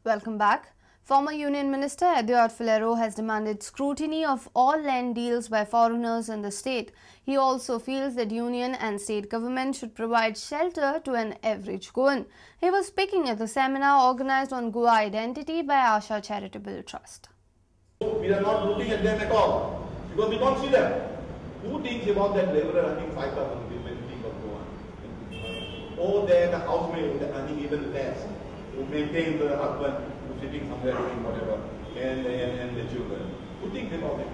Welcome back. Former Union Minister Eduardo Filero has demanded scrutiny of all land deals by foreigners in the state. He also feels that union and state government should provide shelter to an average Goan. He was speaking at the seminar organized on Goa identity by Asha Charitable Trust. We are not looking at them at all because we don't see them. Who thinks about that laborer earning 5,000 rupees when you think of Goa? Or the housemaid earning even less, who maintain the husband who's sitting somewhere doing whatever, and the children. Who thinks about it?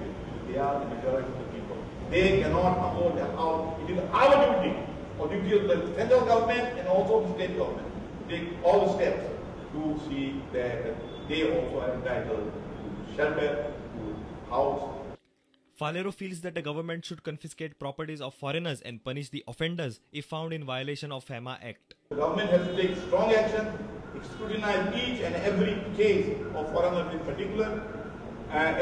They are the majority of the people. They cannot afford their house. It is our duty, or duty of the central government and also the state government, to take all the steps to see that they also are entitled to shelter, to house. Filero feels that the government should confiscate properties of foreigners and punish the offenders if found in violation of FEMA Act. The government has to take strong action, scrutinize each and every case of foreigners in particular, and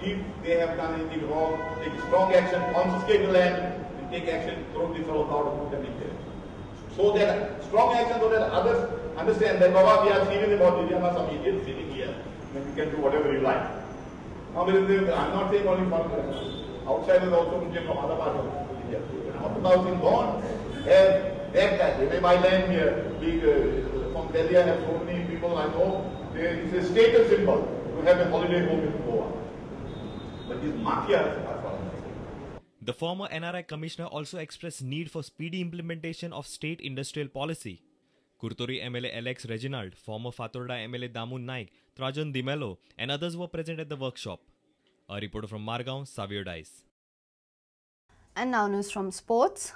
if they have done anything wrong, take strong action, confiscate the land, and take action, throw these fellows out and put them in jail. So that strong action so that others understand that Baba, we are serious about this, we are not some idiots sitting here, and we can do whatever we like. Now, I'm not saying only foreigners. Outsiders also come from other parts of India. After housing gone, they may buy land here. From Delhi, I have so many people I know. It's a status symbol to have a holiday home in Goa. But these mafias are foreigners. The former NRI commissioner also expressed need for speedy implementation of state industrial policy. Kurtori MLA Alex Reginald, former Fatorda MLA Damun Naik, Trajan Dimelo and others were present at the workshop. A reporter from Margaon, Savio Dice. And now news from sports.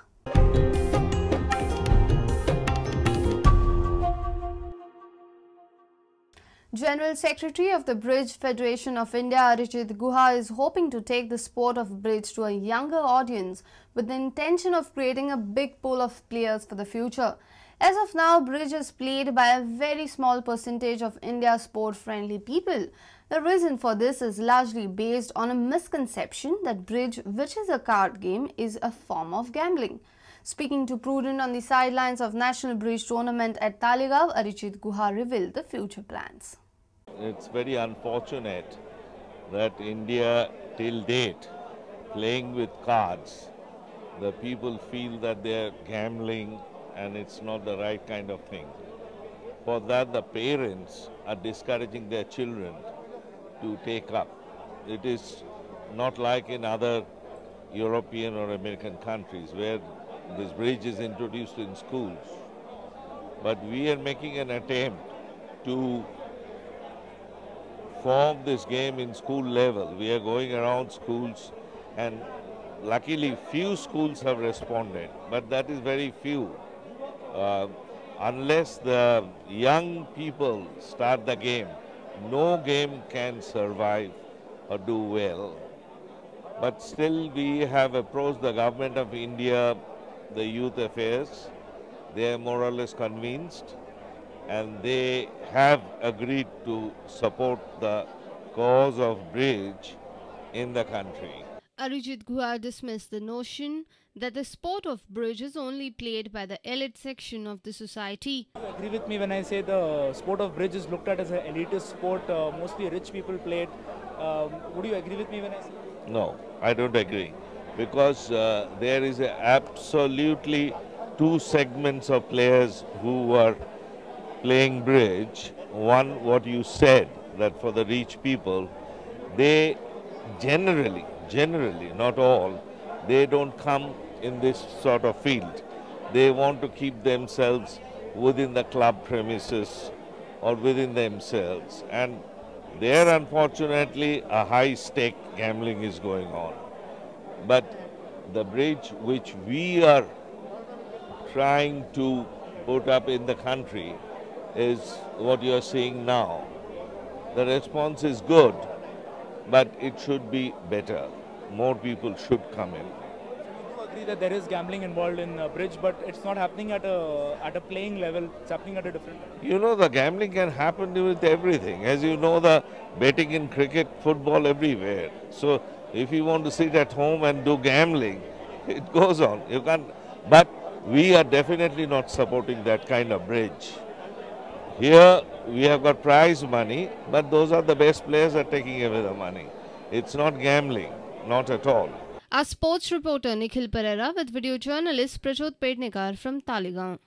General Secretary of the Bridge Federation of India, Arijit Guha, is hoping to take the sport of bridge to a younger audience with the intention of creating a big pool of players for the future. As of now, bridge is played by a very small percentage of India's sport-friendly people. The reason for this is largely based on a misconception that bridge, which is a card game, is a form of gambling. Speaking to Prudent on the sidelines of National Bridge Tournament at Talegaon, Arijit Guha revealed the future plans. It's very unfortunate that India, till date, playing with cards, the people feel that they're gambling and it's not the right kind of thing. For that, the parents are discouraging their children to take up. It is not like in other European or American countries where this bridge is introduced in schools. But we are making an attempt to form this game in school level. We are going around schools and luckily few schools have responded, but that is very few. Unless the young people start the game, no game can survive or do well. But still we have approached the government of India, the youth affairs. They are more or less convinced and they have agreed to support the cause of bridge in the country. Arijit Guha dismissed the notion that the sport of bridge is only played by the elite section of the society. You agree with me when I say the sport of bridge is looked at as an elitist sport, mostly rich people play it. Would you agree with me when I say? No, I don't agree, because there is absolutely two segments of players who are playing bridge. One, what you said, that for the rich people, they generally, not all, they don't come in this sort of field. They want to keep themselves within the club premises or within themselves. And there, unfortunately, a high-stake gambling is going on. But the bridge which we are trying to put up in the country is what you are seeing now. The response is good, but it should be better. More people should come in. I agree that there is gambling involved in bridge, but it's not happening at a playing level. It's happening at a different level. You know, the gambling can happen with everything. As you know, the betting in cricket, football, everywhere. So if you want to sit at home and do gambling, it goes on. You can't. But we are definitely not supporting that kind of bridge. Here we have got prize money, but those are the best players are taking away the money. It's not gambling, not at all. Our sports reporter Nikhil Pereira with video journalist Prajot Pednekar from Taligaon.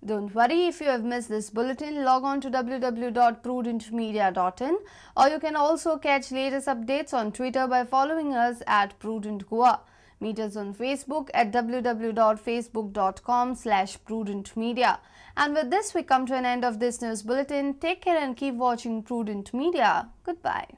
Don't worry if you have missed this bulletin, log on to www.prudentmedia.in, or you can also catch latest updates on Twitter by following us at Prudent Guha. Meet us on Facebook at www.facebook.com/prudentmedia. And with this, we come to an end of this news bulletin. Take care and keep watching Prudent Media. Goodbye.